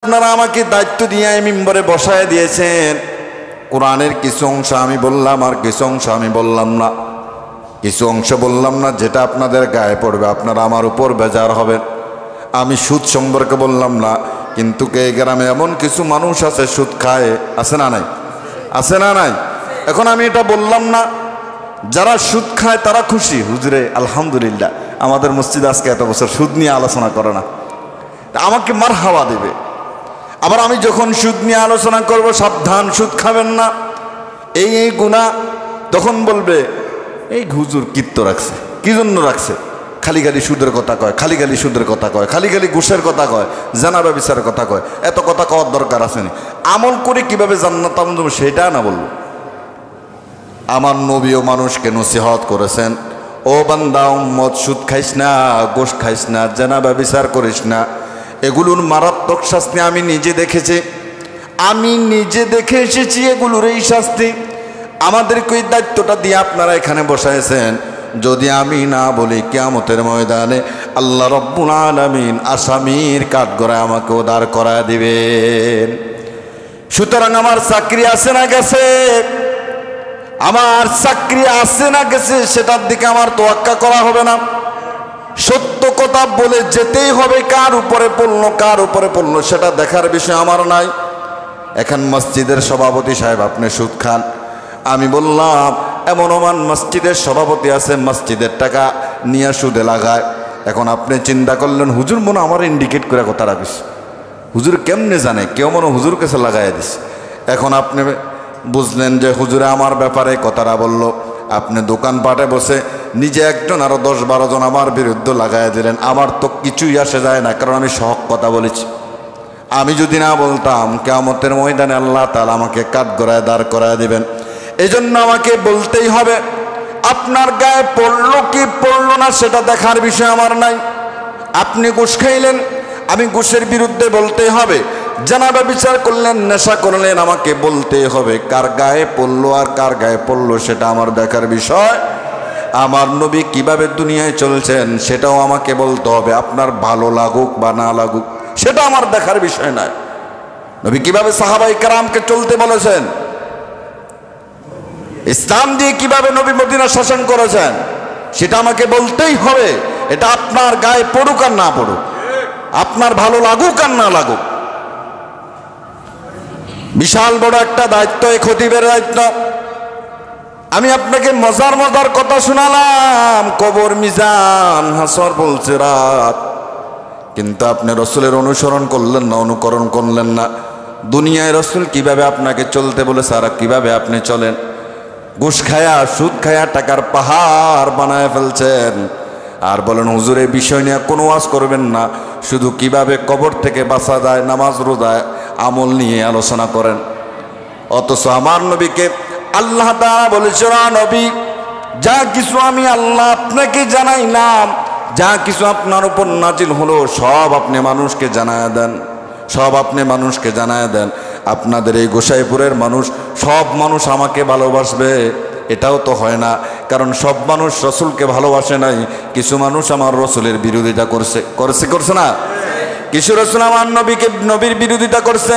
আপনারা আমাকে দায়িত্ব দিয়ে এই মিম্বরে বসায় দিয়েছেন। কোরআনের কিছু অংশ আমি বললাম আর কিছু অংশ আমি বললাম না। কিছু অংশ বললাম না যেটা আপনাদের গায়ে পড়বে, আপনারা আমার উপর বেজার হবেন। আমি সুদ সম্পর্কে বললাম না, কিন্তু এই গ্রামে এমন কিছু মানুষ আছে সুদ খায়, আছে না নাই? আছে না নাই? এখন আমি এটা বললাম না, যারা সুদ খায় তারা খুশি, হুজুরে আলহামদুলিল্লাহ আমাদের মসজিদে আজকে এত বছর সুদ নিয়ে আলোচনা করে না, আমাকে মারহাবা দেবে। আবার আমি যখন সুদ নিয়ে আলোচনা করব, সাবধান সুদ খাবেন না, এই গুনাহ, তখন বলবে এই হুজুর কিত্ত রাখছে, কি জন্য রাখছে? খালি খালি সুদের কথা কয়, খালি খালি সুদের কথা কয়, খালি খালি ঘুষের কথা কয়, জানা ব্যবসার কথা কয়, এত কথা কওয়ার দরকার আছে না? আমল করে কিভাবে জান্নাত পাবেন সেটা না বলবো। আমার নবীও মানুষকে নসিহত করেছেন, ও বান্দা উম্মত, সুদ খাইস না, গোশ খাইস না, জানা ব্যবচার করিস না। এগুলোর মারাত্মক শাস্তি আমি নিজে দেখেছি, আমি নিজে দেখে এসেছি এগুলোর এই শাস্তি। আমাদেরকে ওই দায়িত্বটা দিয়ে আপনারা এখানে বসাইছেন। যদি আমি না বলি, কিয়ামতের ময়দানে আল্লাহ রব্বুল আলামিন আসামির কাঠগড়ায় আমাকে উদ্ধার করায় দিবেন। সুতরাং আমার চাকরি আছে না গেছে, আমার চাকরি আছে না গেছে, সেটার দিকে আমার তোয়াক্কা করা হবে না। সত্য কথা বলে যেতেই হবে। কার উপরে পড়লো, কার উপরে পড়লো সেটা দেখার বিষয় আমার নাই। এখন মসজিদের সভাপতি সাহেব আপনি সুদ খান, আমি বললাম এমন ওমান মসজিদের সভাপতি আছে মসজিদের টাকা নিয়ে সুদে লাগায়। এখন আপনি চিন্তা করলেন হুজুর মনে আমার ইন্ডিকেট করে কথা রাখিস, হুজুর কেমনে জানে, কেউ মনে হুজুর কাছে লাগাই দিস। এখন আপনি বুঝলেন যে হুজুরে আমার ব্যাপারে কথাটা বলল। আপনি দোকানপাটে বসে নিজে একজন আরো 10-12 জন আমার বিরুদ্ধে লাগাই দিলেন। আমার তো কিছুই আসে যায় না, কারণ আমি সহজ কথা বলেছি। আমি যদি না বলতাম, কিয়ামতের ময়দানে আল্লাহ তাআলা আমাকে কাঠগড়ায় দাঁড় করায় দিবেন। এই জন্য আমাকে বলতেই হবে। আপনার গায়ে পড়লো কি পড়লো না সেটা দেখার বিষয় আমার নাই। আপনি ঘুষ খাইলেন, আমি ঘুষের বিরুদ্ধে বলতেই হবে। জানাবা বিচার করলেন, নেশা করলেন, আমাকে বলতে হবে। কার গায়ে পড়লো আর কার গায়ে পড়লো সেটা আমার দেখার বিষয়। আমার নবী কিভাবে দুনিয়ায় চলছেন সেটাও আমাকে বলতে হবে। আপনার ভালো লাগুক বা না লাগুক সেটা আমার দেখার বিষয় নয়। নবী কিভাবে সাহাবায়ে কেরামকে চলতে বলেছেন, ইসলাম দিয়ে কিভাবে নবী মদিনা শাসন করেছেন সেটা আমাকে বলতেই হবে। এটা আপনার গায়ে পড়ুক আর না পড়ুক, আপনার ভালো লাগুক আর না লাগুক। বিশাল বড় একটা দায়িত্ব, এই খতিবের দায়িত্ব। আমি আপনাকে মজার মজার কথা শোনালাম, কবর, মিজান, হাসর বলছে রাত, কিন্তু আপনি রসুলের অনুসরণ করলেন না, অনুকরণ করলেন না। দুনিয়ায় রসুল কিভাবে আপনাকে চলতে বলেছে আর কিভাবে আপনি চলেন। ঘুষ খায়া, সুদ খায়া টাকার পাহাড় বানায় ফেলছেন, আর বলেন হুজুর এই বিষয় নিয়ে কোনো ওয়াজ করবেন না, শুধু কিভাবে কবর থেকে বাঁচা যায়, নামাজ রোজায় আমল নিয়ে আলোচনা করেন। অথচ আমার নবীকে আল্লাহ তাআলা বলেছেন, নবী যা কিছু আমি আল্লাহ আপনাকে জানাইলাম, যা কিছু আপনার উপর নাজিল হলো সব আপনি মানুষকে জানায় দেন, সব আপনি মানুষকে জানায় দেন। আপনাদের এই গোসাইপুরের মানুষ, সব মানুষ আমাকে ভালোবাসবে এটাও তো হয় না, কারণ সব মানুষ রসুলকে ভালোবাসে নাই। কিছু মানুষ আমার রসুলের বিরোধিতা করছে না? কিছু রসুল আমার নবীর বিরোধিতা করছে।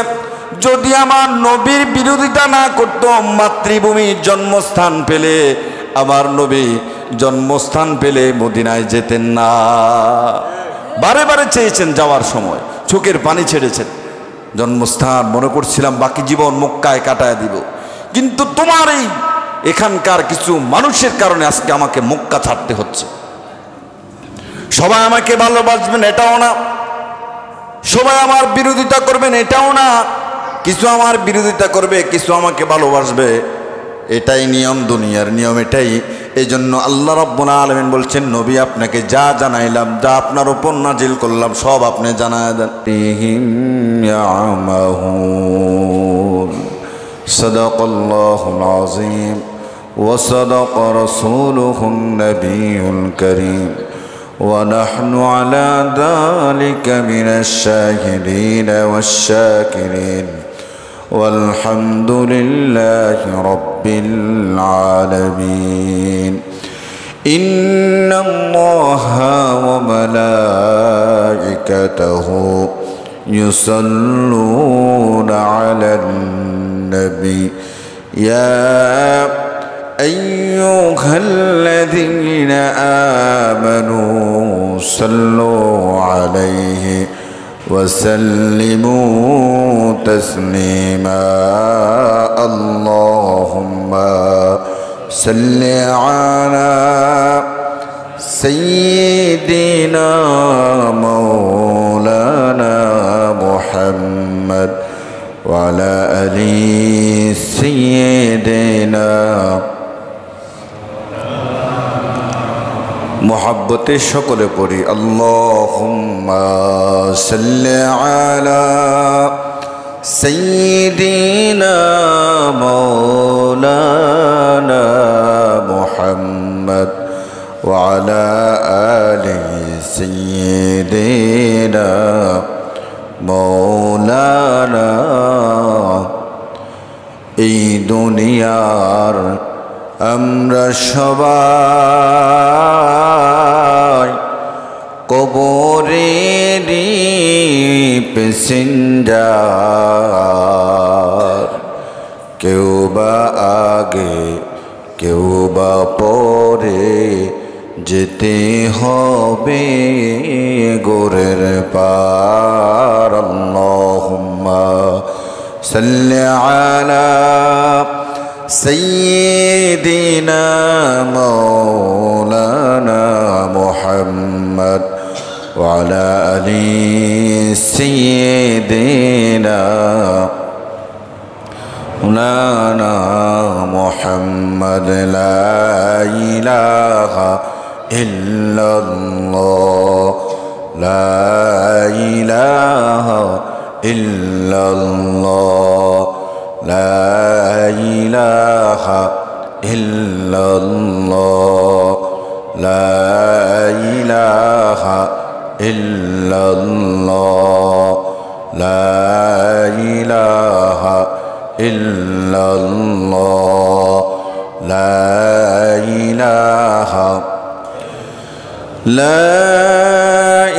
যদি আমার নবীর বিরোধিতা না করতো, মাতৃভূমির জন্মস্থান পেলে, আমার নবী জন্মস্থান পেলে মদিনায় যেতেন না। বারে বারে চেয়েছেন যাওয়ার সময়, চোখের পানি ছেড়েছেন। জন্মস্থান মনে করছিলাম বাকি জীবন মক্কায় কাটায় দিব, কিন্তু তোমার এই এখানকার কিছু মানুষের কারণে আজকে আমাকে মক্কা ছাড়তে হচ্ছে। সবাই আমাকে ভালোবাসবেন এটাও না, সবাই আমার বিরোধিতা করবেন এটাও না। কিছু আমার বিরোধিতা করবে, কিছু আমাকে ভালোবাসবে, এটাই নিয়ম, দুনিয়ার নিয়ম এটাই। এই জন্য আল্লাহ রাব্বুল আলামিন বলছেন, নবী আপনাকে যা জানাইলাম, যা আপনার উপর নাজিল করলাম সব আপনি জানায় দেন। সাদাকাল্লাহুল আযীম ওয়া সাদাকা রাসূলুহুন নবিয়ুল কারীম ওয়া নাহনু আলা যালিকা মিনাশ শাহিদিন ওয়াশ শাকিরিন والحمد لله رب العالمين إن الله وملائكته يصلون على النبي يا أيها الذين آمنوا صلوا عليه وسلموا تسليما اللهم صل على سيدنا مولانا محمد وعلى آل سيدنا محبت شکل پوری اللهم صل على سيدنا مولانا محمد وعلى آل سيدنا مولانا এই দুনিয়ার আমরা সবাই কবরেরই প্যাসেঞ্জার কেউ বা আগে কেউ বা পরে যেতে হবে গোরের পার আল্লাহুম্মা সাল্লি আলা سيدنا مولانا محمد وعلى آل سيدنا مولانا محمد لا إله إلا الله لا إله إلا الله لا إله إلا الله لا إله إلا الله لا إله إلا الله لا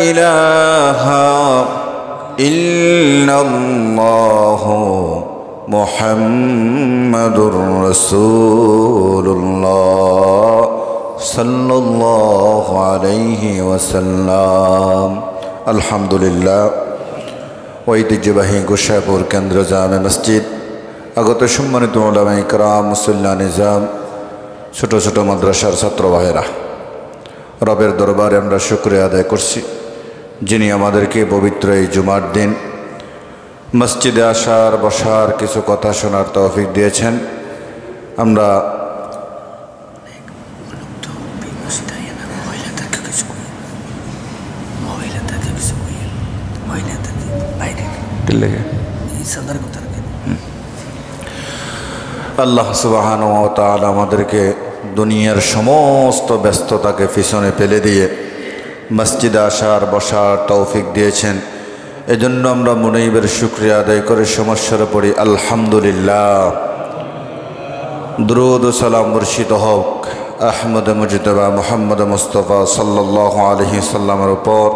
إله إلا الله মুহাম্মাদুর রাসূলুল্লাহ সাল্লাল্লাহু আলাইহি ওয়াসাল্লাম আলহামদুলিল্লাহ ঐতিহ্যবাহী গোসাইপুর কেন্দ্র জামে মসজিদ আগত সম্মানিত উলামায়ে কেরাম মুসল্লি নিজাম ছোট ছোট মাদ্রাসার ছাত্র ভাইরা রবের দরবারে আমরা শুকরিয়া আদায় করছি যিনি আমাদেরকে পবিত্র এই জুমার দিন মসজিদে আসার বসার কিছু কথা শোনার তৌফিক দিয়েছেন আমরা আল্লাহ সুবহানাহু ওয়া তাআলা আমাদেরকে দুনিয়ার সমস্ত ব্যস্ততাকে পিছনে ফেলে দিয়ে মসজিদে আসার বসার তৌফিক দিয়েছেন এজন্য আমরা মুনাইবের শুকরিয়া আদায় করে সমস্যার পড়ি আলহামদুলিল্লাহ দুরূদ ও সালাম বর্ষিত হোক আহমদ মুজতবা মুহাম্মদ মুস্তাফা সাল্লাল্লাহু আলাইহি সাল্লামের উপর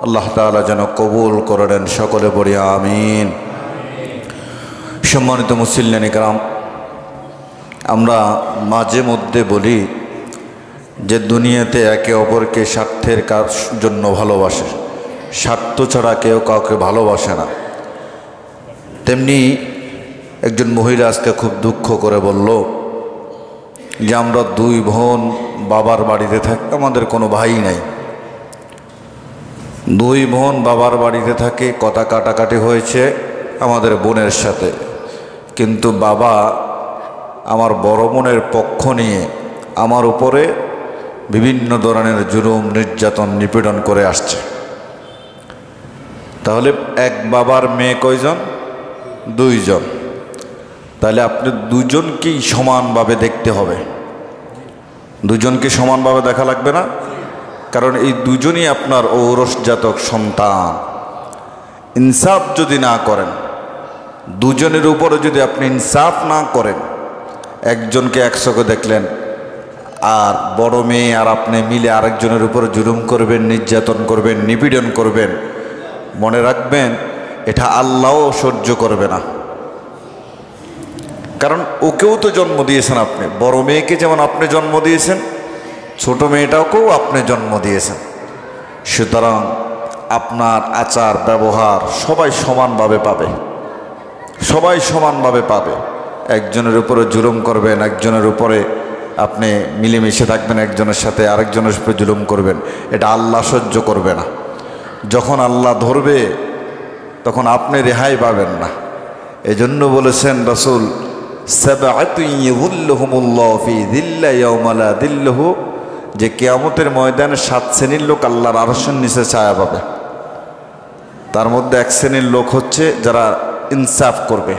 আল্লাহ তাআলা যেন কবুল করে নেন সকলে পড়ি আমিন সম্মানিত মুসল্লিয়ান কিরাম আমরা মাঝে মধ্যে বলি যে দুনিয়াতে একে অপরকে স্বার্থের জন্য ভালোবাসে স্বার্থ ছাড়া কেউ কাউকে ভালোবাসে না তেমনি একজন মহিলা আজকে খুব দুঃখ করে বলল যে আমরা দুই বোন বাবার বাড়িতে থাকি আমাদের কোনো ভাই নাই দুই বোন বাবার বাড়িতে থাকে কথা কাটাকাটি হয়েছে আমাদের বোনের সাথে কিন্তু বাবা আমার বড় বোনের পক্ষ নিয়ে আমার উপরে বিভিন্ন ধরনের জুলুম নির্যাতন নিপীড়ন করে আসছে তাহলে এক বাবার মেয়ে কয়জন দুইজন তাহলে আপনি দুজনকেই সমানভাবে দেখতে হবে দুজনকে সমানভাবে দেখা লাগবে না কারণ এই দুজনই আপনার ঔরসজাতক সন্তান ইনসাফ যদি না করেন দুজনের উপরে যদি আপনি ইনসাফ না করেন একজনকে একশোকে দেখলেন আর বড় মেয়ে আর আপনি মিলে আরেকজনের উপরে জুলুম করবেন নির্যাতন করবেন নিপীড়ন করবেন মনে রাখবেন এটা আল্লাহও সহ্য করবে না। কারণ ওকেও তো জন্ম দিয়েছেন আপনি, বড় মেয়েকে যেমন আপনি জন্ম দিয়েছেন, ছোট মেয়েটাকেও আপনি জন্ম দিয়েছেন। সুতরাং আপনার আচার ব্যবহার সবাই সমানভাবে পাবে, সবাই সমানভাবে পাবে। একজনের উপরে জুলুম করবেন, একজনের উপরে আপনি মিলেমিশে থাকবেন, একজনের সাথে আরেকজনের উপরে জুলুম করবেন, এটা আল্লাহ সহ্য করবে না। যখন আল্লাহ ধরবে তখন আপনি রেহাই পাবেন না। এজন্য বলেছেন রাসূল, সাবআতুন ইযিল্লুহুমুল্লাহু ফি যিল্লি ইয়াওমা লা যিল্লুহু, যে কিয়ামতের ময়দানে 7 শ্রেণীর লোক আল্লাহর আরশের নিচে ছায়া পাবে। তার মধ্যে এক শ্রেণীর লোক হচ্ছে যারা ইনসাফ করবে,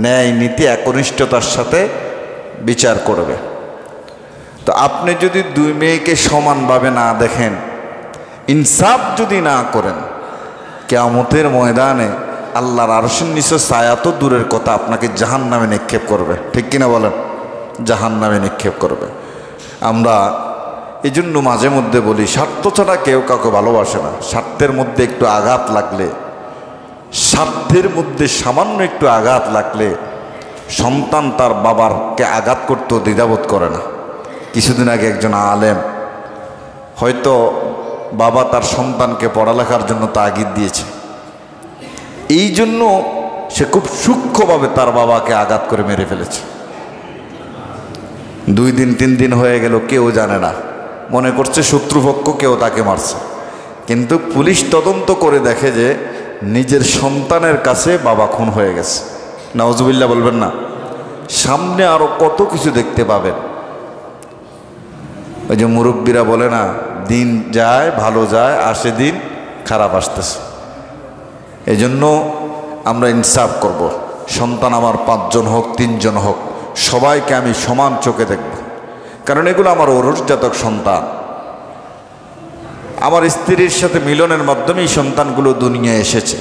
ন্যায় নীতি একনিষ্ঠতার সাথে বিচার করবে। তো আপনি যদি দুই মেয়েকে সমানভাবে না দেখেন, ইনসাফ যদি না করেন, কিয়ামতের ময়দানে আল্লাহর আরশের নিচে ছায়া তো দূরের কথা, আপনাকে জাহান্নামে নিক্ষেপ করবে। ঠিক কিনা বলেন? জাহান্নামে নিক্ষেপ করবে। আমরা এই জন্য মাঝে মধ্যে বলি, স্বার্থ ছাড়া কেউ কাউকে ভালোবাসে না। স্বার্থের মধ্যে একটু আঘাত লাগলে, স্বার্থের মধ্যে সামান্য একটু আঘাত লাগলে সন্তান তার বাবারকে আঘাত করতেও দ্বিধাবোধ করে না। কিছুদিন আগে একজন আলেম, হয়তো বাবা তার সন্তানকে পড়ালেখার জন্য তাগিদ দিয়েছে, এই জন্য সে খুব সূক্ষ্মভাবে তার বাবাকে আঘাত করে মেরে ফেলেছে। 2 দিন 3 দিন হয়ে গেল, কেউ জানে না, মনে করছে শত্রুপক্ষ কেউ তাকে মারছে। কিন্তু পুলিশ তদন্ত করে দেখে যে নিজের সন্তানের কাছে বাবা খুন হয়ে গেছে। নাউজুবিল্লাহ বলবেন না? সামনে আরো কত কিছু দেখতে পাবেন। ওই যে মুরব্বীরা বলে না, দিন যায় ভালো যায়, আসে দিন খারাপ আসতেছে। এজন্য আমরা ইনসাফ করব। সন্তান আমার 5 জন হোক 3 জন হোক, সবাইকে আমি সমান চোখে দেখব। কারণ এগুলো আমার ঔরসজাতক সন্তান। আমার স্ত্রীর সাথে মিলনের মাধ্যমেই সন্তানগুলো দুনিয়ায় এসেছে।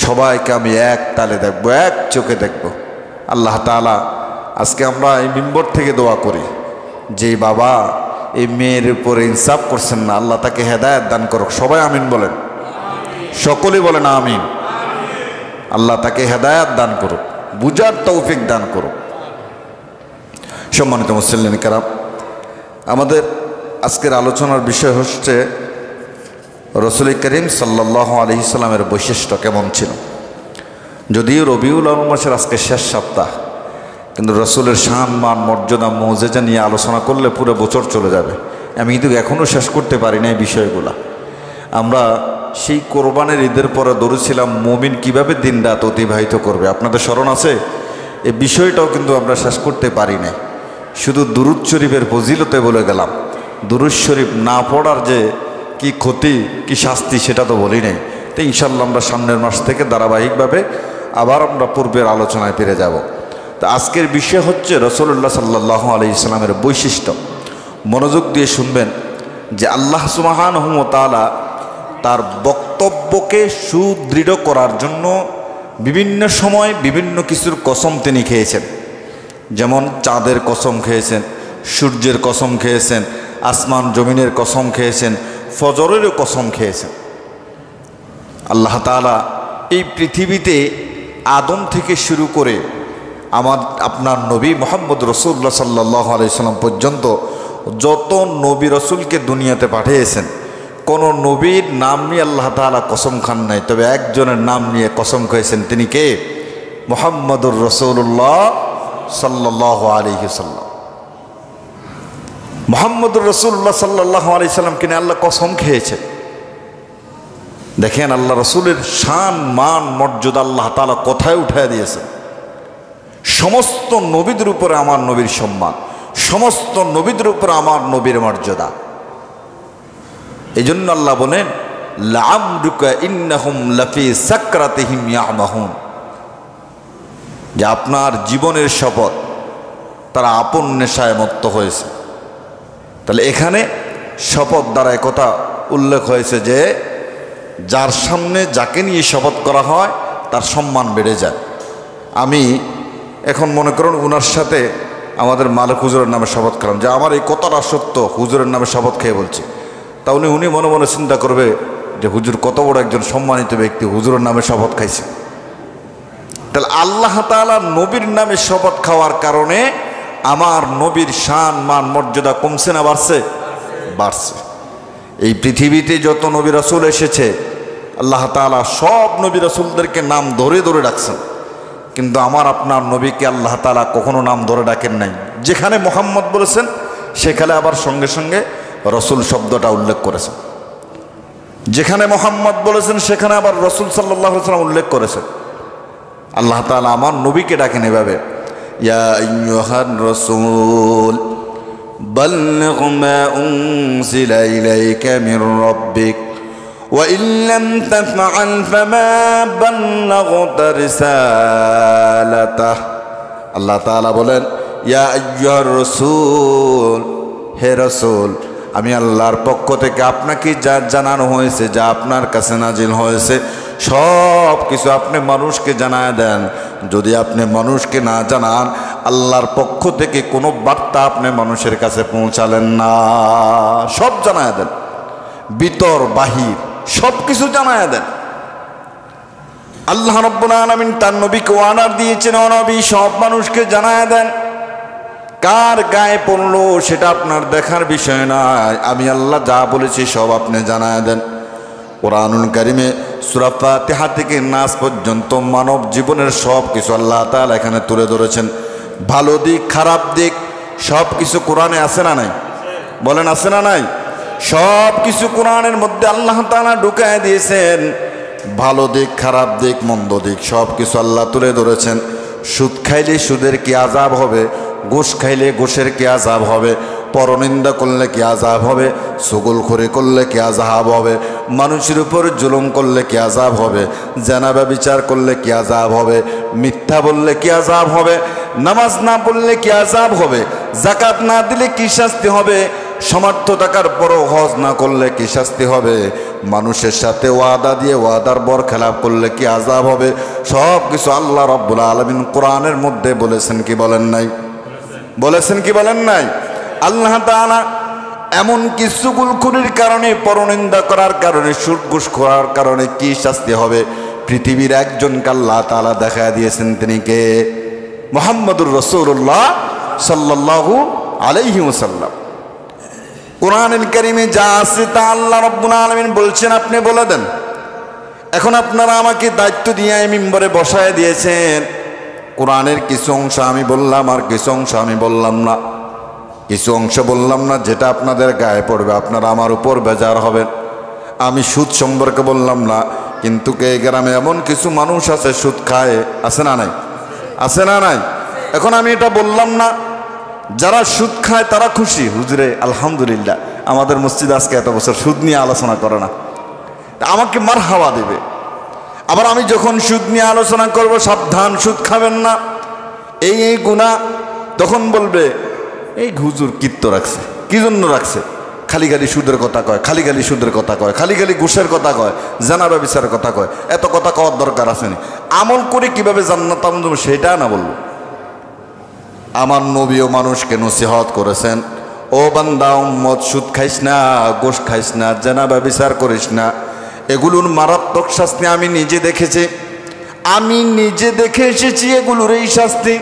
সবাইকে আমি এক তালে দেখব, এক চোখে দেখব। আল্লাহ তাআলা আজকে আমরা এই মিম্বর থেকে দোয়া করি, যে বাবা এই মেয়ের উপরে ইনসাফ করছেন না, আল্লাহ তাকে হেদায়েত দান করুক। সবাই আমিন বলেন, সকলে বলেন আমিন। আল্লাহ তাকে হেদায়েত দান করুক, বুঝার তৌফিক দান করুক। সম্মানিত মুসলিম কেরাম, আমাদের আজকের আলোচনার বিষয় হচ্ছে রাসূল করিম সাল্লাল্লাহু আলাইহি সাল্লামের বৈশিষ্ট্য কেমন ছিল। যদিও রবিউল আউয়াল মাসের আজকে শেষ সপ্তাহ, কিন্তু রাসূলের শান মান মর্যাদা মুজিজা নিয়ে আলোচনা করলে পুরো বছর চলে যাবে। আমি কিন্তু এখনও শেষ করতে পারি না এই বিষয়গুলো। আমরা সেই কোরবানের ঈদের পরে দৌড়েছিলাম মুমিন কিভাবে দিন রাত অতিবাহিত করবে, আপনাদের স্মরণ আছে? এই বিষয়টাও কিন্তু আমরা শেষ করতে পারি না। শুধু দুরূদ শরীফের ফজিলতে বলে গেলাম। দুরূদ শরীফ না পড়ার যে কি ক্ষতি, কি শাস্তি, সেটা তো বলি নাই। তো ইনশাল্লাহ আমরা সামনের মাস থেকে ধারাবাহিকভাবে আবার আমরা পূর্বের আলোচনায় ফিরে যাব। তো আজকের বিষয় হচ্ছে রাসূলুল্লাহ সাল্লাল্লাহু আলাইহি সাল্লামের বৈশিষ্ট্য। মনোযোগ দিয়ে শুনবেন যে আল্লাহ সুবহানাহু ওয়া তাআলা তার বক্তব্যকে সুদৃঢ় করার জন্য বিভিন্ন সময় বিভিন্ন কিছুর কসম তিনি খেয়েছেন। যেমন চাঁদের কসম খেয়েছেন, সূর্যের কসম খেয়েছেন, আসমান জমিনের কসম খেয়েছেন, ফজরেরও কসম খেয়েছেন। আল্লাহ তাআলা এই পৃথিবীতে আদম থেকে শুরু করে আপনার নবী মুহাম্মদ রাসূলুল্লাহ সাল্লাল্লাহু আলাইহি সাল্লাম পর্যন্ত যত নবী রাসূলকে দুনিয়াতে পাঠিয়েছেন, কোনো নবীর নাম নিয়ে আল্লাহ তাআলা কসম খান নাই, তবে একজনের নাম নিয়ে কসম খেয়েছেন। তিনি কে? মুহাম্মদুর রাসূলুল্লাহ সাল্লাল্লাহু আলাইহি সাল্লাম। মুহাম্মদুর রাসূলুল্লাহ সাল্লাল্লাহু আলাইহি সাল্লামকে নিয়ে আল্লাহ কসম খেয়েছেন। দেখেন আল্লাহ রাসূলের শান মান মর্যাদা আল্লাহ তাআলা কোথায় উঠায় দিয়েছেন। সমস্ত নবীদের উপরে আমার নবীর সম্মান, সমস্ত নবীদের উপরে আমার নবীর মর্যাদা। এই জন্য আল্লাহ বলেন, লাআমরুকা ইন্নাহুম লাফি সাকরাতিহিম ইয়ামাহুন, যে আপনার জীবনের শপথ, তারা আপন নেশায় মত্ত হয়েছে। তাহলে এখানে শপথ দ্বারা একথা উল্লেখ হয়েছে যে যার সামনে যাকে নিয়ে শপথ করা হয় তার সম্মান বেড়ে যায়। আমি এখন মনে করুন উনার সাথে আমাদের মালিক হুজুরের নামে শপথ করলাম যে আমার এই কথাটা সত্য, হুজুরের নামে শপথ খেয়ে বলছি, তাহলে উনি মনে মনে চিন্তা করবে যে হুজুর কত বড় একজন সম্মানিত ব্যক্তি, হুজুরের নামে শপথ খাইছে। তাহলে আল্লাহ তাআলা নবীর নামে শপথ খাওয়ার কারণে আমার নবীর শান মান মর্যাদা কমছে না বাড়ছে? বাড়ছে। এই পৃথিবীতে যত নবী রাসূল এসেছে আল্লাহ তাআলা সব নবী রাসূলদেরকে নাম ধরে ধরে ডাকছেন, কিন্তু আমার আপনার নবীকে আল্লাহ তাআলা কখনো নাম ধরে ডাকেন নাই। যেখানে মুহাম্মদ বলেছেন সেখানে আবার সঙ্গে সঙ্গে রসুল শব্দটা উল্লেখ করেছেন, যেখানে মুহাম্মদ বলেছেন সেখানে আবার রসুল সাল্লাল্লাহু আলাইহি ওয়াসাল্লাম উল্লেখ করেছেন। আল্লাহ তাআলা আমার নবীকে ডাকেন এভাবে, ইয়া আইয়ুহার রাসূল বাল্লিগ মা উনজিলা ইলাইকা মির রাব্বিক ওয়া ইন লাম তাফআল ফামা বাল্লাগতা রিসালাতাহ। আল্লাহ তাআলা বলেন, ইয়া আইয়ুহার রাসূল, হে রাসূল, আমি আল্লাহর পক্ষ থেকে আপনাকে যা জানানো হয়েছে, যা আপনার কাছে নাজিল হয়েছে, সব কিছু আপনি মানুষকে জানায় দেন। যদি আপনি মানুষকে না জানান, আল্লাহর পক্ষ থেকে কোনো বার্তা আপনি মানুষের কাছে পৌঁছালেন না। সব জানায় দেন, ভিতর বাহির সব কিছু জানায় দেন। আল্লাহ রাব্বুল আলামিন তার নবীকে অর্ডার দিয়েছেন, ও নবী সব মানুষকে জানায় দেন। কার গায়ে পড়লো সেটা আপনার দেখার বিষয় নয়, আমি আল্লাহ যা বলেছি সব আপনি জানায় দেন। কুরআনুল কারীমে সূরা ফাতিহা থেকে নাস পর্যন্ত মানব জীবনের সব কিছু আল্লাহ তাআলা এখানে তুলে ধরেছেন। ভালো দিক খারাপ দিক সব কিছু কোরআনে আছে না নাই? বলেন আছে না নাই? সব কিছু কোরআনের মধ্যে আল্লাহ তাআলা ঢুকায় দিয়েছেন। ভালো দিক খারাপ দিক মন্দ দিক সব কিছু আল্লাহ তুলে ধরেছেন। সুদ খাইলে সুদের কি আযাব হবে, ঘুষ খাইলে ঘুষের কি আযাব হবে, পরনিন্দা করলে কি আযাব হবে, চুগলখড়ি করলে কি আযাব হবে, মানুষের উপর জুলুম করলে কি আযাব হবে, জেনা ব্যভিচার করলে কি আযাব হবে, মিথ্যা বললে কি আযাব হবে, নামাজ না পড়লে কি আযাব হবে, যাকাত না দিলে কি শাস্তি হবে, সামর্থ্য থাকার পরও হজ না করলে কি শাস্তি হবে, মানুষের সাথে ওয়াদা দিয়ে ওয়াদার বরখেলাপ করলে কি আযাব হবে, সব কিছু আল্লাহ রাব্বুল আলামিন কোরআনের মধ্যে বলেছেন কি বলেন নাই? বলেছেন কি বলেন নাই? আল্লাহ তাআলা এমন কিছু চুগলখড়ির কারণে, পরনিন্দা করার কারণে, সুদ ঘুষ করার কারণে কি শাস্তি হবে, পৃথিবীর একজনকে আল্লাহ তাআলা দেখায় দিয়েছেন। তিনি কে? মুহাম্মদুর রাসূলুল্লাহ সাল্লাল্লাহু আলাইহি ওয়াসাল্লাম। কোরআনুল কারীমে যা আছে তা আল্লাহ রাব্বুল আলামিন বলছেন, আপনি বলে দেন। এখন আপনারা আমাকে দায়িত্ব দিয়ে এই মিম্বরে বসায় দিয়েছেন, কোরআনের কিছু অংশ আমি বললাম আর কিছু অংশ আমি বললাম না। কিছু অংশ বললাম না যেটা আপনাদের গায়ে পড়বে, আপনারা আমার উপর বেজার হবেন। আমি সুদ সম্পর্কে বললাম না, কিন্তু এই গ্রামে এমন কিছু মানুষ আছে সুদ খায়, আছে না নাই? আছে না নাই? এখন আমি এটা বললাম না, যারা সুদ খায় তারা খুশি, হুজুরে আলহামদুলিল্লাহ আমাদের মসজিদে আজকে এত বছর সুদ নিয়ে আলোচনা করে না, আমাকে মারহাবা দেবে। আবার আমি যখন সুদ নিয়ে আলোচনা করব, সাবধান সুদ খাবেন না, এই গুনাহ, তখন বলবে এই হুজুর কিত্ত রাখছে, কি জন্য রাখছে, খালি খালি সুদের কথা কয়, খালি খালি সুদের কথা কয়, খালি খালি ঘুষের কথা কয়, জানা ব্যভিচারের কথা কয়, এত কথা কওয়ার দরকার আছে না। আমল করে কিভাবে জান্নাত পাবেন সেটা না বলবো। আমার নবীও মানুষকে নসিহত করেছেন, ও বান্দা উম্মত, সুদ খাইস না, ঘুষ খাইস না, জানা ব্যভিচার করিস না, এগুলোর মারাত্মক শাস্তি আমি নিজে দেখেছি, আমি নিজে দেখে এসেছি এগুলোর এই শাস্তি।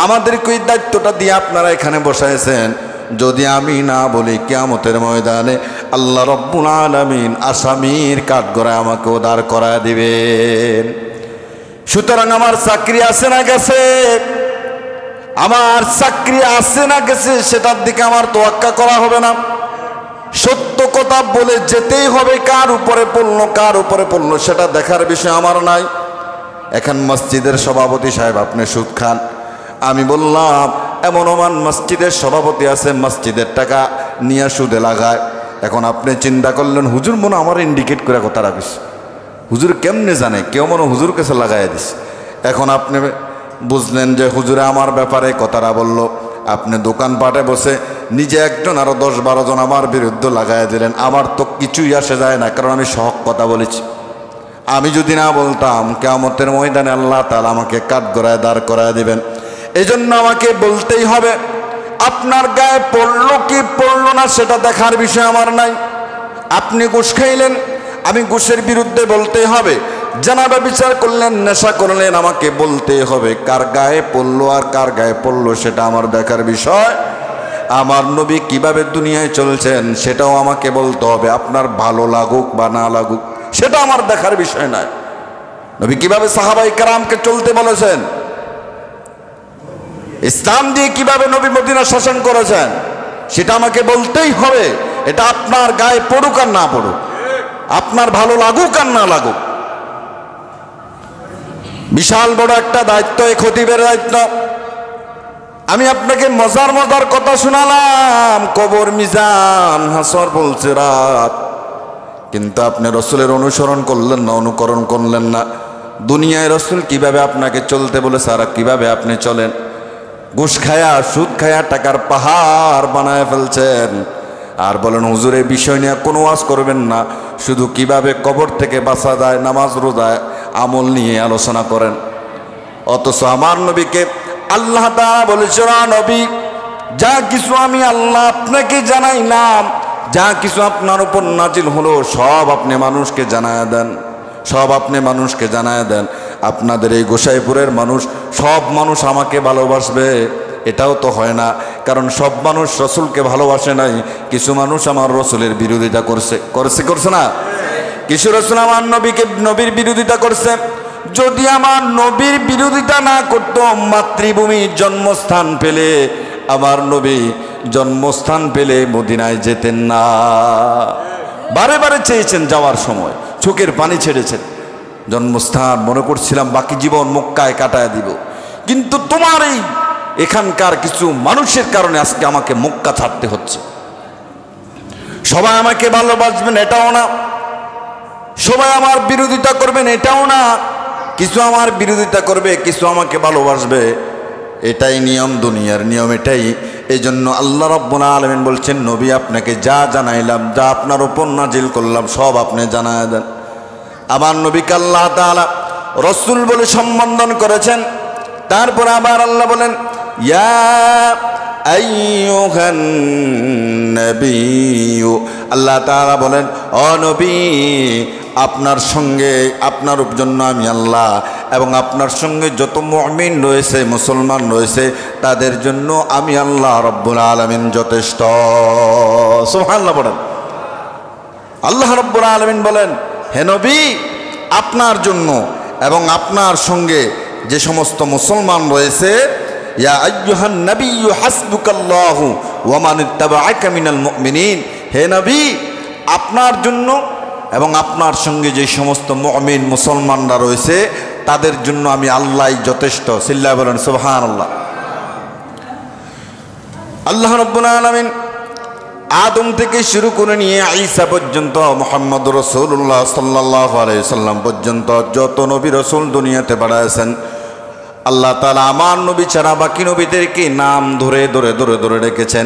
আমাদেরকে ওই দায়িত্বটা দিয়ে আপনারা এখানে বসাইছেন, যদি আমি না বলি কিয়ামতের ময়দানে আল্লাহ রাব্বুল আলামিন আসামির কাঠগড়ায় আমাকে দাঁড় করায় দিবেন। সুতরাং আমার চাকরি আছে না গেছে, আমার চাকরি আছে না গেছে সেটার দিকে আমার তোয়াক্কা করা হবে না। সত্য কথা বলে যেতেই হবে, কার উপরে পড়লো কার উপরে পড়লো সেটা দেখার বিষয় আমার নাই। এখন মসজিদের সভাপতি সাহেব আপনি সুদ খান, আমি বললাম এমন ওমান মসজিদের সভাপতি আছে মসজিদের টাকা নিয়ে সুদে লাগায়। এখন আপনি চিন্তা করলেন হুজুর মনে আমার ইন্ডিকেট করে কথা রাখিস, হুজুর কেমনে জানে, কেউ মনে হুজুর কাছে লাগাই দিস। এখন আপনি বুঝলেন যে হুজুরে আমার ব্যাপারে কথাটা বলল, আপনি দোকানপাটে বসে নিজে একজন আরো 10-12 জন আমার বিরুদ্ধে লাগাই দিলেন। আমার তো কিছুই আসে যায় না, কারণ আমি সহজ কথা বলেছি। আমি যদি না বলতাম কিয়ামতের ময়দানে আল্লাহ তাআলা আমাকে কাঠগড়ায় দাঁড় করায় দিবেন। এই জন্য আমাকে বলতেই হবে। আপনার গায়ে পড়লো কি পড়লো না সেটা দেখার বিষয় আমার নাই। আপনি ঘুষ খাইলেন, আমি ঘুষের বিরুদ্ধে বলতে হবে, জানাবা বিচার করলেন, নেশা করলেন, আমাকে বলতে হবে। কার গায়ে পড়লো আর কার গায়ে পড়লো সেটা আমার দেখার বিষয়। আমার নবী কিভাবে দুনিয়ায় চলছেন সেটাও আমাকে বলতে হবে। আপনার ভালো লাগুক বা না লাগুক সেটা আমার দেখার বিষয় নয়। নবী কিভাবে সাহাবায়ে কেরামকে চলতে বলেছেন, ইসলাম দিয়ে কিভাবে নবী মদিনা শাসন করেছেন সেটা আমাকে বলতেই হবে। এটা আপনার গায়ে পড়ুক আর না পড়ুক, আপনার ভালো লাগুক আর না লাগুক। বিশাল বড় একটা দায়িত্ব, এই খতিবের দায়িত্ব। আমি আপনাকে মজার মজার কথা শোনালাম, কবর, মিজান, হাসর, বলছে রাত, কিন্তু আপনি রসুলের অনুসরণ করলেন না, অনুকরণ করলেন না। দুনিয়ায় রসুল কিভাবে আপনাকে চলতে বলেছে আর কিভাবে আপনি চলেন। ঘুষ খায়া, সুদ খায়া টাকার পাহাড় বানায় ফেলছেন, আর বলেন হুজুর এই বিষয় নিয়ে কোনো ওয়াজ করবেন না, শুধু কিভাবে কবর থেকে বাঁচা যায়, নামাজ রোজায় আমল নিয়ে আলোচনা করেন। অথচ আমার নবীকে আল্লাহ তাআলা বলেছেন, নবী যা কিছু আমি আল্লাহ আপনাকে জানাইলাম, যা কিছু আপনার উপর নাজিল হলো সব আপনি মানুষকে জানায় দেন, সব আপনি মানুষকে জানায় দেন। আপনাদের এই গোসাইপুরের মানুষ, সব মানুষ আমাকে ভালোবাসবে এটাও তো হয় না, কারণ সব মানুষ রসুলকে ভালোবাসে নাই। কিছু মানুষ আমার রসুলের বিরোধিতা করছে না? কিছু রসুল আমার নবীর বিরোধিতা করছে। যদি আমার নবীর বিরোধিতা না করতো, মাতৃভূমি জন্মস্থান পেলে, আমার নবী জন্মস্থান পেলে মদিনায় যেতেন না। বারে বারে চেয়েছেন যাওয়ার সময়, চোখের পানি ছেড়েছেন। জন্মস্থান মনে করছিলাম বাকি জীবন মক্কায় কাটায় দিব, কিন্তু তোমার এই এখানকার কিছু মানুষের কারণে আজকে আমাকে মক্কা ছাড়তে হচ্ছে। সবাই আমাকে ভালোবাসবেন এটাও না, সবাই আমার বিরোধিতা করবেন এটাও না। কিছু আমার বিরোধিতা করবে, কিছু আমাকে ভালোবাসবে, এটাই নিয়ম, দুনিয়ার নিয়ম এটাই। এই জন্য আল্লাহ রাব্বুল আলামিন বলছেন, নবী আপনাকে যা জানাইলাম, যা আপনার উপর নাজিল করলাম সব আপনি জানায় দেন। আমার নবীকে আল্লাহ তাআলা রসুল বলে সম্বোধন করেছেন। তারপর আবার আল্লাহ বলেন, ইয়া আইয়ুহান নবিয়্যু, আল্লাহ তাআলা বলেন, ও নবী আপনার সঙ্গে, আপনার জন্য আমি আল্লাহ এবং আপনার সঙ্গে যত মুমিন রয়েছে, মুসলমান রয়েছে, তাদের জন্য আমি আল্লাহ রাব্বুল আলামিন যথেষ্ট। সুবহানাল্লাহ বলেন। আল্লাহ রাব্বুল আলামিন বলেন, হে নবী আপনার জন্য এবং আপনার সঙ্গে যে সমস্ত মুসলমান রয়েছে, ইয়া আইয়ুহান নাবিয়্যু হাসবুকাল্লাহু ওয়া মান ইত্তাবাআকা মিনাল মুমিনিন, হে নবী আপনার জন্য এবং আপনার সঙ্গে যে সমস্ত মুমিন মুসলমানরা রয়েছে তাদের জন্য আমি আল্লাহই যথেষ্ট। সিল্লাহ বলেন সুবহানাল্লাহ। আল্লাহ রাব্বুল আলামিন আদম থেকে শুরু করে নিয়ে ঈসা পর্যন্ত, মুহাম্মদ রাসূলুল্লাহ সাল্লাল্লাহু আলাইহি সাল্লাম পর্যন্ত যত নবী রাসূল দুনিয়াতে পাঠাইছেন, আল্লাহ তাআলা আমার নবী ছাড়া বাকি নবীদেরকে নাম ধরে ধরে ধরে ধরে ডেকেছেন।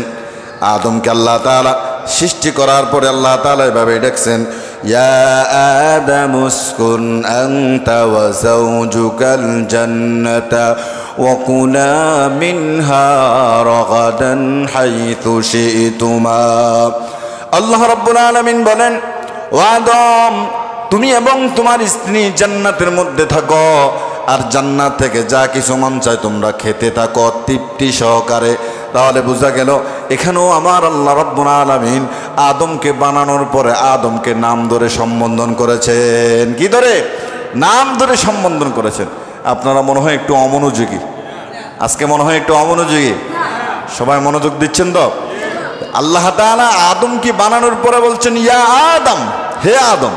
আদমকে আল্লাহ তাআলা সৃষ্টি করার পরে আল্লাহ তাআলা এভাবে ডেকছেন, ইয়া আদামু উসকুন আনতা ওয়া যাওজুকাল জান্নাতা ওয়া কুলা মিনহা রাগাদান হাইথু শি'তুমা। আল্লাহ রাব্বুল আলামিন বলেন, ও আদম তুমি এবং তোমার স্ত্রী জান্নাতের মধ্যে থাকো, আর জান্নাত থেকে যা কিছু মন চায় তোমরা খেতে থাকো তৃপ্তি সহকারে। তাহলে বোঝা গেল এখানেও আমার আল্লাহ রাব্বুল আলামিন আদমকে বানানোর পরে আদমকে নাম ধরে সম্বোধন করেছেন। কি ধরে? নাম ধরে সম্বোধন করেছেন। আপনারা মনে হয় একটু অমনোযোগী, আজকে মনে হয় একটু অমনোযোগী। সবাই মনোযোগ দিচ্ছেন তো? আল্লাহ তাআলা আদমকে বানানোর পরে বলছেন, ইয়া আদম, হে আদম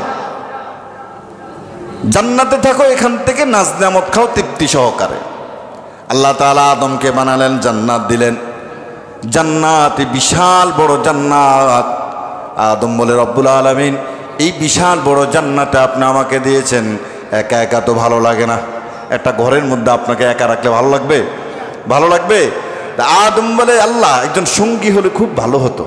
জান্নাতে থাকো, এখান থেকে নাজ নেয়ামত খাও তৃপ্তি সহকারে। আল্লাহ তাআলা আদমকে বানালেন, জান্নাত দিলেন। জান্নাত, বিশাল বড় জান্নাত। আদম বলে, রব্বুল আলামিন এই বিশাল বড় জান্নাতে আপনি আমাকে দিয়েছেন, একা একা তো ভালো লাগে না, একটা ঘরের মধ্যে আপনাকে একা রাখলে ভালো লাগবে? ভালো লাগবে? আদম বলে, আল্লাহ একজন সঙ্গী হলে খুব ভালো হতো,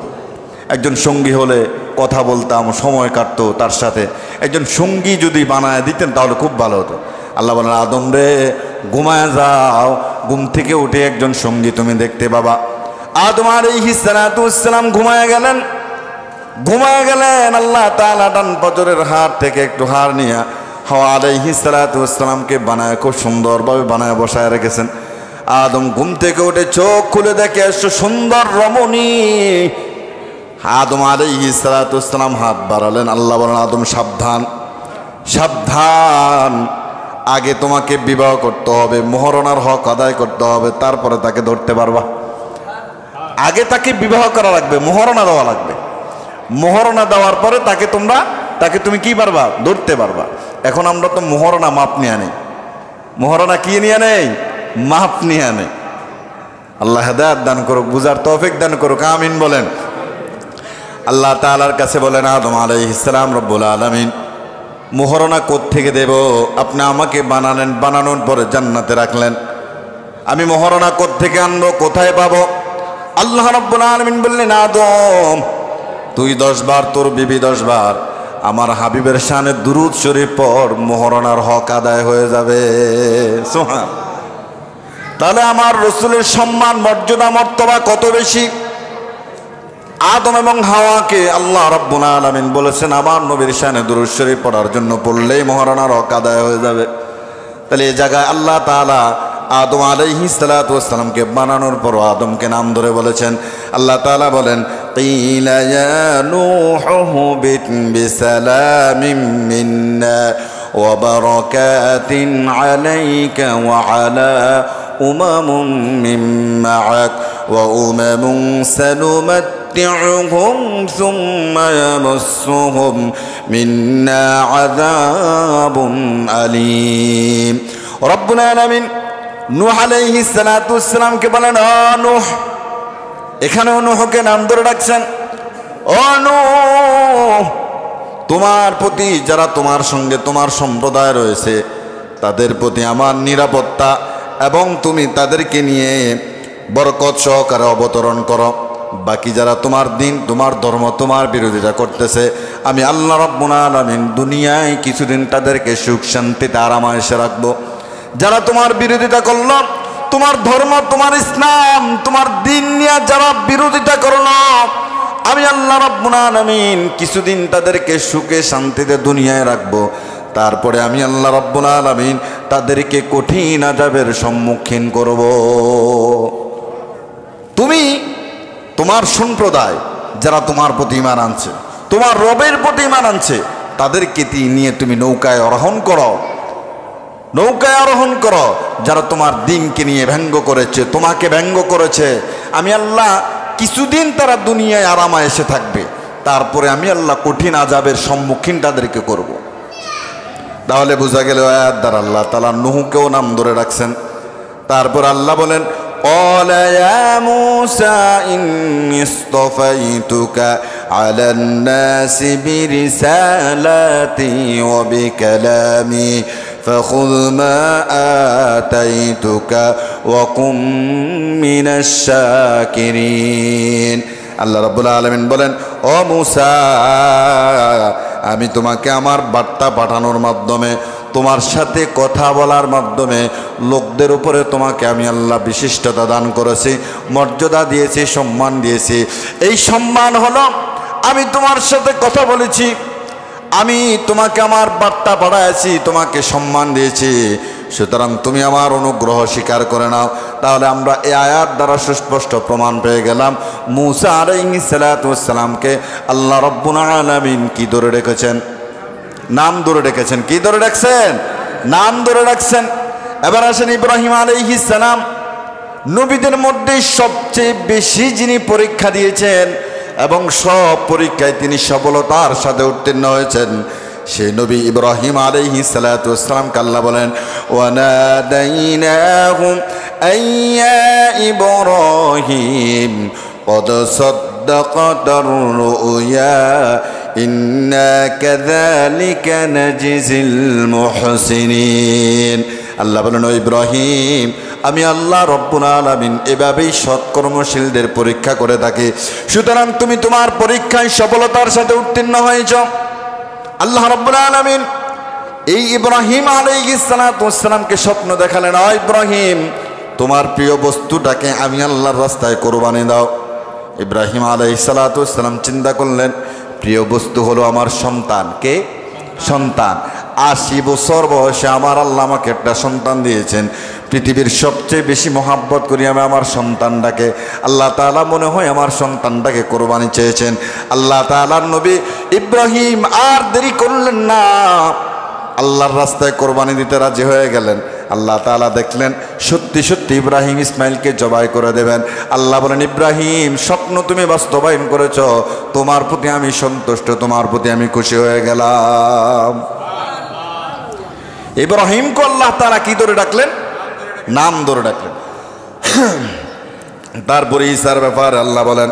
একজন সঙ্গী হলে কথা বলতাম, সময় কাটতো তার সাথে, একজন সঙ্গী যদি বানায় দিতেন তাহলে খুব ভালো হতো। আল্লাহ বলেন, আদম রে ঘুমায় যাও, ঘুম থেকে উঠে একজন সঙ্গী তুমি দেখতে বাবা। আদম আলাইহিস সালাতু ওয়াস সালাম ঘুমায় গেলেন। ঘুমায় গেলেন। আল্লাহ তাআলা ডান পাজরের হাড় থেকে একটু হাড় নিয়ে হাওয়া আলাইহিস সালাতু ওয়াস সালামকে বানায় খুব সুন্দরভাবে বানায় বসায় রেখেছেন। আদম ঘুম থেকে উঠে চোখ খুলে দেখে সুন্দর রমণী। আদম আলাইহিস সালাতু ওয়াস সালাম হাত বাড়ালেন। আল্লাহ বলেন, আদম সাবধান সাবধান, আগে তোমাকে বিবাহ করতে হবে, মোহরনার হক আদায় করতে হবে, তারপরে তাকে ধরতে পারবা। আগে তাকে বিবাহ করা লাগবে, মোহরনা দেওয়া লাগবে। মোহরনা দেওয়ার পরে তাকে তুমি কি পারবা, ধরতে পারবা। এখন আমরা তো মোহরনা মাপ নিয়ে নেই। মোহরনা কি নিয়ে নেই? মাপ নিয়ে নেই। আল্লাহ হেদায়েত দান করুক, বুঝার তৌফিক দান করুক, আমিন বলেন। আল্লাহ তাআলার কাছে বলেন, আদম আলাইহিস সালাম রব্বুল আলামিন মোহরনা কোত্থেকে দেব? আপনি আমাকে বানালেন, বানানোর পরে জান্নাতে রাখলেন, আমি মোহরনা কোত্থেকে আনবো, কোথায় পাবো? আল্লাহ রাব্বুল আলামিন বললেন, আদম তুই 10 বার, তোর বিবি 10 বার আমার হাবিবের শানে দুরূদ শরীফ পড়, মোহরনার হক আদায় হয়ে যাবে। সুবহান। তাহলে আমার রাসূলের সম্মান, মর্যাদা, মর্তবা কত বেশি। আদম এবং হাওয়াকে আল্লাহ রাব্বুল আলামিন বলেছেন আমার নবীর শানে দুরূদ শরীফ পড়ার জন্য পড়লেই মোহরনার হক আদায় হয়ে যাবে। তাহলে এই জায়গায় আল্লাহ তাআলা আদম আলাইহিস সালাতু ওয়াস সালামকে বানানোর পর আদমকে নাম ধরে বলেছেন। আল্লাহ তাআলা বলেন, কিলা ইয়া নূহু বিসালামিন মিন্না ওয়া বারাকাতিন আলাইকা ওয়া আলা উমামুম মিম্মা'আক ওয়া উমামুন সানুমাত্তি'উহুম সুম্মা ইয়ামাসসুহুম মিন্না আযাবুন আলীম। রব্বুল আলামিন নূহ আলাইহিস সালাতু ওয়াস সালামকে বলেন, ও নূহ। এখানেও নূহকে নাম ধরে ডাকছেন, ও নূহ তোমার প্রতি, যারা তোমার সঙ্গে তোমার সম্প্রদায় রয়েছে তাদের প্রতি আমার নিরাপত্তা, এবং তুমি তাদেরকে নিয়ে বরকত সহকারে অবতরণ করো। বাকি যারা তোমার দিন, তোমার ধর্ম, তোমার বিরোধিতা করতেছে, আমি আল্লাহ রাব্বুল আলামিন দুনিয়ায় কিছুদিন তাদেরকে সুখ শান্তিতে আরামায়েশে রাখবো। যারা তোমার বিরোধিতা করলো, তোমার ধর্ম, তোমার ইসলাম, তোমার দিন নিয়ে যারা বিরোধিতা করলো, আমি আল্লাহ রাব্বুল আলামিন কিছুদিন তাদেরকে সুখে শান্তিতে দুনিয়ায় রাখবো। তারপরে আমি আল্লাহ রাব্বুল আলামিন তাদেরকে কঠিন আযাবের সম্মুখীন করব। তুমি, তোমার সম্প্রদায় যারা তোমার প্রতি ঈমান আনছে, তোমার রবের প্রতি ঈমান আনছে, তাদেরকে নিয়ে তুমি নৌকায় আরোহণ করো, নৌকায় আরোহণ করো। যারা তোমার দিনকে নিয়ে ব্যঙ্গ করেছে, তোমাকে ব্যঙ্গ করেছে, আমি আল্লাহ কিছুদিন তারা দুনিয়ায় আরামায়েশে থাকবে, তারপরে আমি আল্লাহ কঠিন আযাবের সম্মুখীন তাদেরকে করব। তাহলে বোঝা গেল আয়াত দ্বারা আল্লাহ তাআলা নূহকেও নাম ধরে রাখছেন। তারপর আল্লাহ বলেন, قال يا موسى إني اصطفيتك على الناس برسالاتي وبكلامي فخذ ما آتيتك وكن من الشاكرين। আল্লাহ রাব্বুল আলামিন বলেন, ও মূসা আমি তোমাকে আমার বার্তা পাঠানোর মাধ্যমে, তোমার সাথে কথা বলার মাধ্যমে লোকদের উপরে তোমাকে আমি আল্লাহ বিশিষ্টতা দান করেছি, মর্যাদা দিয়েছি, সম্মান দিয়েছি। এই সম্মান হলো আমি তোমার সাথে কথা বলেছি, আমি তোমাকে আমার বার্তা পাঠাইছি, তোমাকে সম্মান দিয়েছি, সুতরাং তুমি আমার অনুগ্রহ স্বীকার করে নাও। তাহলে আমরা এই আয়াত দ্বারা সুস্পষ্ট প্রমাণ পেয়ে গেলাম মূসা আলাইহিস সালাতু ওয়াস সালামকে আল্লাহ রাব্বুল আলামিন কি ধরে রেখেছেন? নাম ধরে রেখেছেন। কি ধরে রাখছেন? নাম ধরে রাখছেন। এবার আসেন ইব্রাহিম আলাইহিস সালাম, নবীদের মধ্যে সবচেয়ে বেশি যিনি পরীক্ষা দিয়েছেন এবং সব পরীক্ষায় তিনি সফলতার সাথে উত্তীর্ণ হয়েছেন, সেই নবী ইব্রাহিম আলাইহিস সালাতু ওয়াস সালামকে আল্লাহ বলেন, ওয়ানাদাইনাহুম আইয়া ইব্রাহিম قد صدقت الرؤيا إنا كذلك نجزي المحسنين। আল্লাহ বলেন, ও ইব্রাহিম আমি আল্লাহ রব্বুল আলামিন এভাবেই সৎকর্মশীলদের পরীক্ষা করে থাকি, সুতরাং তুমি তোমার পরীক্ষায় সফলতার সাথে উত্তীর্ণ হয়েছ। আল্লাহ রব্বুল আলামিন এই ইব্রাহিম আলাইহিস সালাতু ওয়াস সালামকে স্বপ্ন দেখালেন, ও ইব্রাহিম তোমার প্রিয় বস্তুটাকে আমি আল্লাহর রাস্তায় কোরবানি দাও। ইব্রাহিম আলাইহিস সালাতু ওয়াস সালাম চিন্তা করলেন, প্রিয় বস্তু হলো আমার সন্তান। কে? সন্তান। 80 বছর বয়সে আমার আল্লাহ আমাকে একটা সন্তান দিয়েছেন। পৃথিবীর সবচেয়ে বেশি মহাব্বত করি আমি আমার সন্তানটাকে। আল্লাহ তাআলা মনে হয় আমার সন্তানটাকে কোরবানি চেয়েছেন। আল্লাহ তাআলার নবী ইব্রাহিম আর দেরি করলেন না, আল্লাহর রাস্তায় কোরবানি দিতে রাজি হয়ে গেলেন। আল্লাহ তাআলা দেখলেন সত্যি সত্যি ইব্রাহিম ইসমাইলকে জবাই করে দেবেন। আল্লাহ বলেন, ইব্রাহিম স্বপ্ন তুমি বাস্তবায়ন করেছ, তোমার প্রতি আমি সন্তুষ্ট, তোমার প্রতি আমি খুশি হয়ে গেলাম। ইব্রাহিমকে আল্লাহ তাআলা কি ধরে ডাকলেন? নাম ধরে ডাকলেন। তারপরে ঈসার ব্যাপারে আল্লাহ বলেন,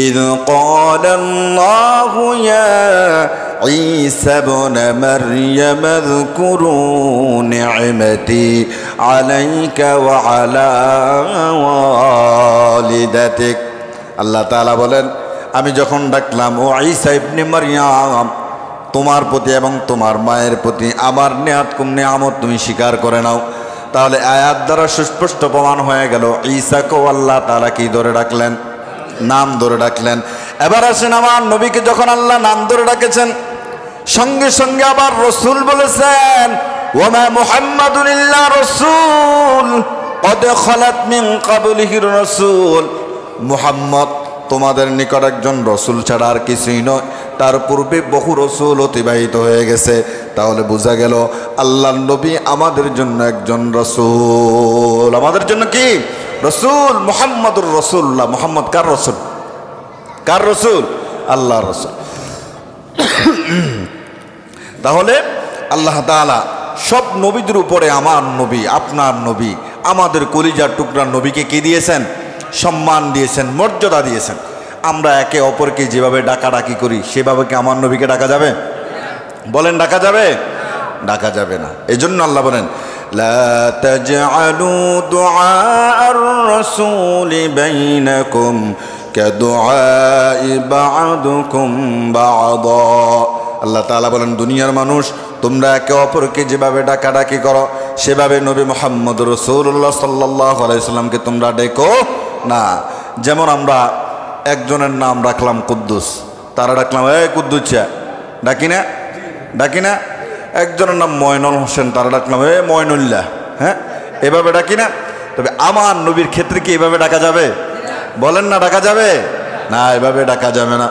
إذ قال الله يا عيسى ابن مريم اذكروا نعمتي عليك وعلى والدتك। আল্লাহ তাআলা বলেন, আমি যখন ডাকলাম ও ঈসা ইবনে মারইয়াম, তোমার প্রতি এবং তোমার মায়ের প্রতি আমার নেয়ামত তুমি স্বীকার করে নাও। তাহলে আয়াত দ্বারা সুস্পষ্ট প্রমাণ হয়ে গেল ঈসাকে আল্লাহ তাআলা কি ধরে ডাকলেন? নাম ধরে ডাকলেন। এবার আসেন, আমার নবীকে যখন আল্লাহ নাম ধরে ডাকেছেন, সঙ্গে সঙ্গে আবার রসুল বলেছেন, ওয়া মুহাম্মাদুন ইল্লা রাসূল কদ খালাত মিন ক্বাবলিহির রাসূল। মুহাম্মদ তোমাদের নিকট একজন রসুল ছাড়া আর কিছুই নয়, তার পূর্বে বহু রসুল অতিবাহিত হয়ে গেছে। তাহলে বোঝা গেল আল্লাহর নবী আমাদের জন্য একজন রসুল। আমাদের জন্য কি? রসুল। মুহাম্মাদুর রাসূলুল্লাহ। মুহাম্মদ কার রসুল? কার রসুল? আল্লাহর রসুল। তাহলে আল্লাহ তাআলা সব নবীদের উপরে আমার নবী, আপনার নবী, আমাদের কলিজার টুকরা নবীকে কি দিয়েছেন? সম্মান দিয়েছেন, মর্যাদা দিয়েছেন। আমরা একে অপরকে যেভাবে ডাকাডাকি করি সেভাবে কি আমার নবীকে ডাকা যাবে? বলেন, ডাকা যাবে? ডাকা যাবে না। এজন্য আল্লাহ বলেন, লা তাজআলু দুআআর রাসূলি বাইনাকুম কাদুআই বা'দুকুম বা'দা। আল্লাহ তাআলা বলেন, দুনিয়ার মানুষ তোমরা একে অপরকে যেভাবে ডাকাডাকি করো সেভাবে নবী মুহাম্মদ রাসূলুল্লাহ সাল্লাল্লাহু আলাইহি সাল্লামকে তোমরা ডেকো না। যেমন আমরা একজনের নাম রাখলাম কুদ্দুস, তারা ডাকলাম এ কুদ্দুসা, ডাকি না? ডাকি না? একজনের নাম ময়নুল হোসেন, তারা ডাকলাম এ ময়নুল্লাহ। হ্যাঁ, এভাবে ডাকি না? তবে আমার নবীর ক্ষেত্রে কি এভাবে ডাকা যাবে? বলেন না, ডাকা যাবে না? এভাবে ডাকা যাবে না।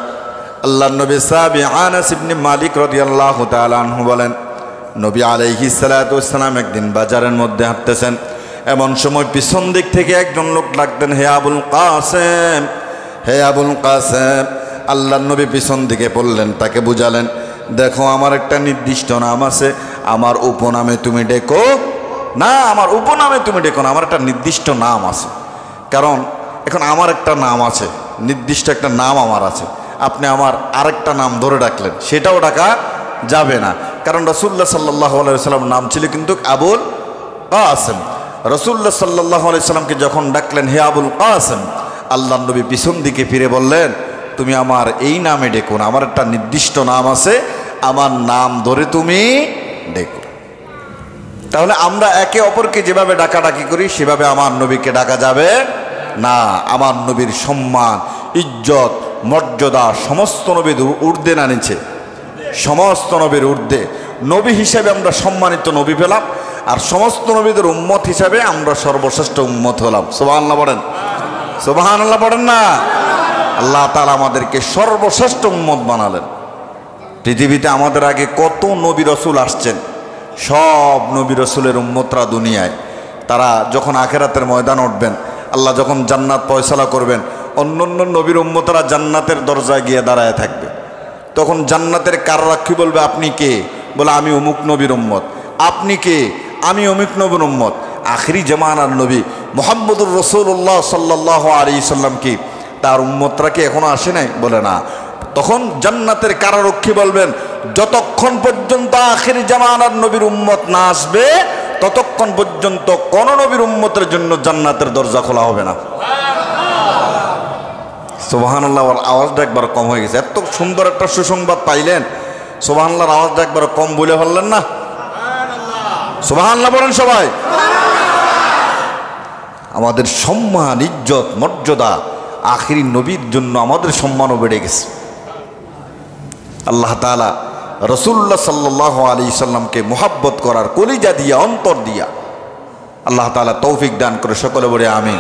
আল্লাহর নবী সাহাবী আনাস ইবনে মালিক রাদিয়াল্লাহু তাআলা আনহু বলেন, নবী আলাইহিস সালাতু ওয়াস সালাম একদিন বাজারের মধ্যে হাঁটতেছেন, এমন সময় পিছন দিক থেকে একজন লোক ডাকতেন, হে আবুল কাসেম, হে আবুল কাসেম। আল্লাহর নবী পিছন দিকে পড়লেন, তাকে বুঝালেন, দেখো আমার একটা নির্দিষ্ট নাম আছে, আমার উপনামে তুমি ডেকো না, আমার উপনামে তুমি ডেকো না, আমার একটা নির্দিষ্ট নাম আছে। কারণ এখন আমার একটা নাম আছে, নির্দিষ্ট একটা নাম আমার আছে, আপনি আমার আরেকটা নাম ধরে ডাকলেন, সেটাও ডাকা যাবে না। কারণ রাসূলুল্লাহ সাল্লাল্লাহু আলাইহি ওয়াসাল্লাম নাম ছিল কিন্তু আবুল কাসেম। রাসূলুল্লাহ সাল্লাল্লাহু আলাইহি ওয়াসাল্লামকে যখন ডাকলেন হে আবুল কাসেম, আল্লাহর নবী পিছন দিকে ফিরে বললেন, তুমি আমার এই নামে ডেকো না, আমার একটা নির্দিষ্ট নাম আছে, আমার নাম ধরে তুমি ডেকো। তাহলে আমরা একে অপরকে যেভাবে ডাকাডাকি করি সেভাবে আমার নবীকে ডাকা যাবে না। আমার নবীর সম্মান, ইজ্জত, মর্যাদা সমস্ত নবীর ঊর্ধ্বে আনিছে, সমস্ত নবীর ঊর্ধ্বে। নবী হিসেবে আমরা সম্মানিত নবী পেলাম, আর সমস্ত নবীদের উম্মত হিসাবে আমরা সর্বশ্রেষ্ঠ উম্মত হলাম। সুবহানাল্লাহ পড়েন, সুবহানাল্লাহ পড়েন না? আল্লাহ তাআলা আমাদেরকে সর্বশ্রেষ্ঠ উম্মত বানালেন। পৃথিবীতে আমাদের আগে কত নবী রসুল আসছেন, সব নবী রসুলের উম্মতরা দুনিয়ায়, তারা যখন আখিরাতের ময়দান উঠবেন, আল্লাহ যখন জান্নাত ফয়সালা করবেন, অন্য অন্য নবীর উম্মতরা জান্নাতের দরজায় গিয়ে দাঁড়ায় থাকবে। তখন জান্নাতের কাররাক্ষী বলবে, আপনি কে? বলে, আমি অমুক নবীর উম্মত। আপনি কে? আমি অমুক নবীর উম্মত। আখিরি জামানার নবী মুহাম্মদুর রাসূলুল্লাহ সাল্লাল্লাহু আলাইহি সাল্লাম কি তার উম্মতরা কি এখনো আসে নাই? বলে না। তখন জান্নাতের কারারক্ষী বলবেন, যতক্ষণ পর্যন্ত আখিরি জামানার নবীর উম্মত না আসবে ততক্ষণ পর্যন্ত কোন নবীর উম্মতের জন্য জান্নাতের দরজা খোলা হবে না। সুবহানাল্লাহ। আওয়াজটা একবার কম হয়ে গেছে। এত সুন্দর একটা সুসংবাদ পাইলেন, সুবহানাল্লাহর আওয়াজটা একবার কম বলে ফেললেন না? সুবহানাল্লাহ বলেন সবাই। আমাদের সম্মান, ইজ্জত, মর্যাদা আখিরি নবীর জন্য আমাদের সম্মানও বেড়ে গেছে। আল্লাহ তাআলা রাসূলুল্লাহ সাল্লাল্লাহু আলাইহি সাল্লামকে মুহাব্বত করার কলিজা দিয়া, অন্তর দিয়া আল্লাহ তাআলা তৌফিক দান করে। সকলে বলে আমিন।